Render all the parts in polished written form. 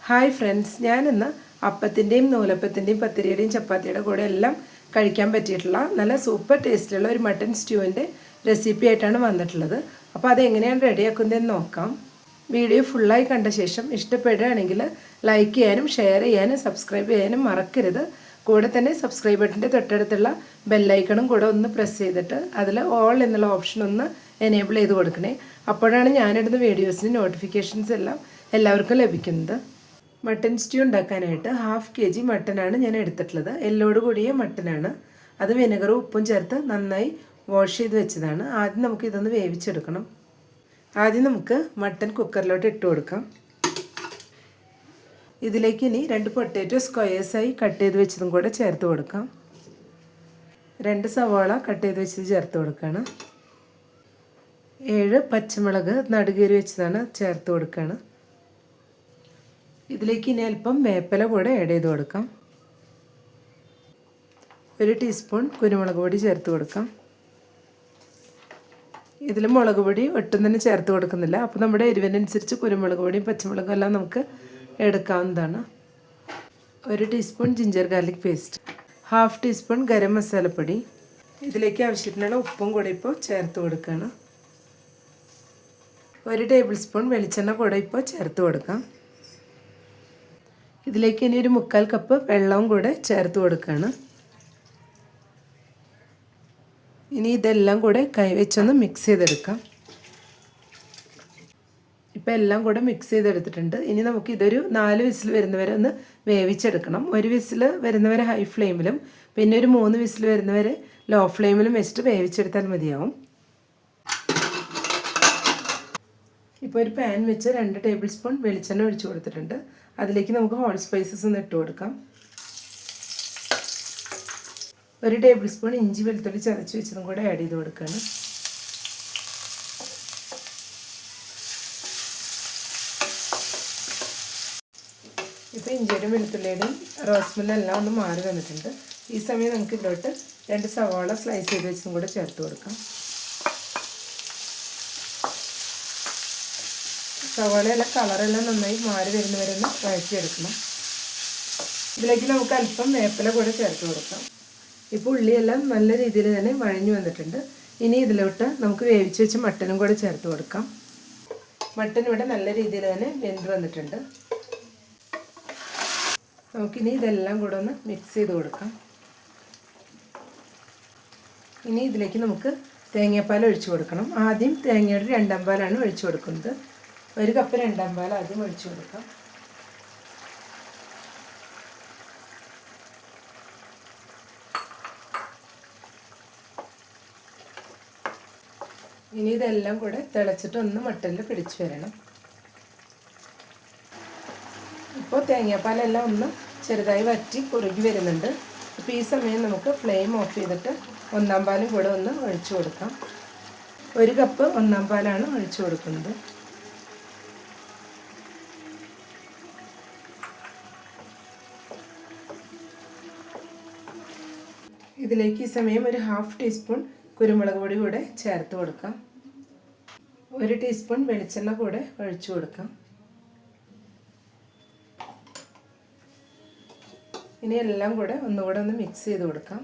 Hi friends, ഞാനിന്ന് അപ്പത്തിൻ്റെയും നൂലപ്പത്തിൻ്റെയും പത്തിരിയുടെയും ചപ്പാത്തിയുടെ കൂടെ എല്ലാം കഴിക്കാൻ പറ്റിയിട്ടുള്ള നല്ല സൂപ്പർ ടേസ്റ്റിലുള്ള ഒരു മട്ടൻ സ്റ്റ്യൂവിൻ്റെ റെസിപ്പി ആയിട്ടാണ് വന്നിട്ടുള്ളത്. അപ്പോൾ അതെങ്ങനെയാണ് റെഡിയാക്കുന്നതെന്ന് നോക്കാം. വീഡിയോ ഫുള്ളായി കണ്ട ശേഷം ഇഷ്ടപ്പെടുകയാണെങ്കിൽ ലൈക്ക് ചെയ്യാനും ഷെയർ ചെയ്യാനും സബ്സ്ക്രൈബ് ചെയ്യാനും മറക്കരുത്. കൂടെ തന്നെ സബ്സ്ക്രൈബ് ബട്ടൻ്റെ തൊട്ടടുത്തുള്ള ബെല്ലൈക്കണും കൂടെ ഒന്ന് പ്രസ് ചെയ്തിട്ട് അതിൽ ഓൾ എന്നുള്ള ഓപ്ഷൻ ഒന്ന് എനേബിൾ ചെയ്ത് കൊടുക്കണേ. അപ്പോഴാണ് ഞാനിടുന്ന വീഡിയോസിന് നോട്ടിഫിക്കേഷൻസ് എല്ലാം എല്ലാവർക്കും ലഭിക്കുന്നത്. മട്ടൻ സ്റ്റ്യൂ ഉണ്ടാക്കാനായിട്ട് 1/2 kg മട്ടനാണ് ഞാൻ എടുത്തിട്ടുള്ളത്. എല്ലോട് കൂടിയ മട്ടനാണ്. അത് വിനെഗറും ഉപ്പും ചേർത്ത് നന്നായി വാഷ് ചെയ്ത് വെച്ചതാണ്. ആദ്യം നമുക്ക് ഇതൊന്ന് വേവിച്ചെടുക്കണം. ആദ്യം നമുക്ക് മട്ടൻ കുക്കറിലോട്ട് ഇട്ട് കൊടുക്കാം. ഇതിലേക്ക് ഇനി 2 പൊട്ടാറ്റോ സ്ക്വയേഴ്സായി കട്ട് ചെയ്ത് വെച്ചതും കൂടെ ചേർത്ത് കൊടുക്കാം. 2 സവാള കട്ട് ചെയ്ത് വെച്ചത് ചേർത്ത് കൊടുക്കുകയാണ്. 7 പച്ചമുളക് നടുകീറി വെച്ചതാണ് ചേർത്ത് കൊടുക്കുകയാണ്. ഇതിലേക്ക് ഇനി അല്പം വേപ്പില കൂടെ ആഡ് ചെയ്ത് കൊടുക്കാം. 1 ടീസ്പൂൺ കുരുമുളക് പൊടി ചേർത്ത് കൊടുക്കാം. ഇതിൽ മുളക് പൊടി ഒട്ടും തന്നെ ചേർത്ത് കൊടുക്കുന്നില്ല. അപ്പോൾ നമ്മുടെ എരിവിനനുസരിച്ച് കുരുമുളക് പൊടിയും പച്ചമുളകും എല്ലാം നമുക്ക് എടുക്കാവുന്നതാണ്. 1 teaspoon ginger garlic paste, 1/2 teaspoon garam മസാലപ്പൊടി. ഇതിലേക്ക് ആവശ്യത്തിനുള്ള ഉപ്പും കൂടെ ഇപ്പോൾ ചേർത്ത് കൊടുക്കുകയാണ്. 1 ടേബിൾ സ്പൂൺ വെളിച്ചെണ്ണ കൂടെ ഇപ്പോൾ ചേർത്ത് കൊടുക്കാം. ഇതിലേക്ക് ഇനി 1/4 കപ്പ് വെള്ളവും കൂടെ ചേർത്ത് കൊടുക്കുകയാണ്. ഇനി ഇതെല്ലാം കൂടെ കൈവച്ചൊന്ന് മിക്സ് ചെയ്തെടുക്കാം. ഇപ്പോൾ എല്ലാം കൂടെ മിക്സ് ചെയ്തെടുത്തിട്ടുണ്ട്. ഇനി നമുക്ക് ഇതൊരു 4 വിസിൽ വരുന്നവരെ ഒന്ന് വേവിച്ചെടുക്കണം. 1 വിസിൽ വരുന്നവരെ ഹൈ ഫ്ലെയിമിലും പിന്നെ ഒരു 3 വിസിൽ വരുന്നവരെ ലോ ഫ്ലെയിമിലും വെച്ചിട്ട് വേവിച്ചെടുത്താൽ മതിയാവും. ഇപ്പോൾ ഒരു പാൻ വെച്ച് 2 ടേബിൾ സ്പൂൺ വെളിച്ചെണ്ണ ഒഴിച്ചു കൊടുത്തിട്ടുണ്ട്. അതിലേക്ക് നമുക്ക് ഹോൾ സ്പൈസസ് ഒന്ന് ഇട്ട് കൊടുക്കാം. 1 ടേബിൾ സ്പൂൺ ഇഞ്ചി വെളുത്തുള്ളി ചതച്ച് വെച്ചതും കൂടെ ആഡ് ചെയ്ത് കൊടുക്കുകയാണ്. ഇപ്പോൾ ഇഞ്ചിയുടെയും വെളുത്തുള്ളിയുടെയും റോസ്മെല്ലാം ഒന്ന് മാറി വന്നിട്ടുണ്ട്. ഈ സമയം നമുക്ക് ഇതിലോട്ട് 2 സവാള സ്ലൈസ് ചെയ്ത് വെച്ചതും കൂടെ ചേർത്ത് കൊടുക്കാം. സവാളയെല്ലാം കളറെല്ലാം നന്നായി മാറി വരുന്നവരെ ഒന്ന് വഴറ്റിയെടുക്കണം. ഇതിലേക്ക് നമുക്ക് അല്പം വേപ്പില കൂടെ ചേർത്ത് കൊടുക്കാം. ഇപ്പോൾ ഉള്ളിയെല്ലാം നല്ല രീതിയിൽ തന്നെ വഴഞ്ഞു വന്നിട്ടുണ്ട്. ഇനി ഇതിലോട്ട് നമുക്ക് വേവിച്ച് വെച്ച മട്ടനും കൂടെ ചേർത്ത് കൊടുക്കാം. മട്ടൻ ഇവിടെ നല്ല രീതിയിൽ തന്നെ വെന്ത് വന്നിട്ടുണ്ട്. നമുക്കിനി ഇതെല്ലാം കൂടെ ഒന്ന് മിക്സ് ചെയ്ത് കൊടുക്കാം. ഇനി ഇതിലേക്ക് നമുക്ക് തേങ്ങാപ്പാൽ ഒഴിച്ചു കൊടുക്കണം. ആദ്യം തേങ്ങയുടെ 2/2 പാലാണ് ഒഴിച്ചു കൊടുക്കുന്നത്. 1 കപ്പ് 2/2 പാൽ ആദ്യം ഒഴിച്ചു കൊടുക്കാം. ഇനി ഇതെല്ലാം കൂടെ തിളച്ചിട്ട് ഒന്ന് മട്ടനിൽ പിടിച്ചു വരണം. ഇപ്പോൾ തേങ്ങാപ്പാലെല്ലാം ഒന്ന് ചെറുതായി വറ്റി കുറുകി വരുന്നുണ്ട്. അപ്പോൾ ഈ സമയം നമുക്ക് ഫ്ലെയിം ഓഫ് ചെയ്തിട്ട് 1/2 പാലും കൂടെ ഒന്ന് ഒഴിച്ചു കൊടുക്കാം. 1 കപ്പ് 1/2 പാലാണ് ഒഴിച്ചു കൊടുക്കുന്നത്. ഇതിലേക്ക് ഈ സമയം ഒരു 1/2 ടീസ്പൂൺ കുരുമുളക് പൊടി കൂടെ ചേർത്ത് കൊടുക്കാം. 1 ടീസ്പൂൺ വെളിച്ചെണ്ണ കൂടെ ഒഴിച്ചു കൊടുക്കാം. ഇനി എല്ലാം കൂടെ ഒന്നുകൂടെ ഒന്ന് മിക്സ് ചെയ്ത് കൊടുക്കാം.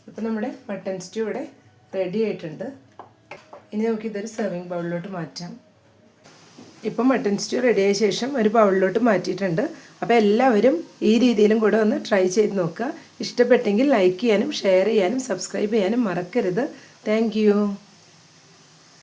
ഇപ്പോൾ നമ്മുടെ മട്ടൻ സ്റ്റ്യൂ ഇവിടെ റെഡി ആയിട്ടുണ്ട്. ഇനി നമുക്കിതൊരു സെർവിങ് ബൗളിലോട്ട് മാറ്റാം. ഇപ്പം മട്ടൻ സ്റ്റ്യൂ റെഡിയായ ശേഷം ഒരു ബൗളിലോട്ട് മാറ്റിയിട്ടുണ്ട്. അപ്പോൾ എല്ലാവരും ഈ രീതിയിലും കൂടെ ഒന്ന് ട്രൈ ചെയ്ത് നോക്കുക. ഇഷ്ടപ്പെട്ടെങ്കിൽ ലൈക്ക് ചെയ്യാനും ഷെയർ ചെയ്യാനും സബ്സ്ക്രൈബ് ചെയ്യാനും മറക്കരുത്. Thank you.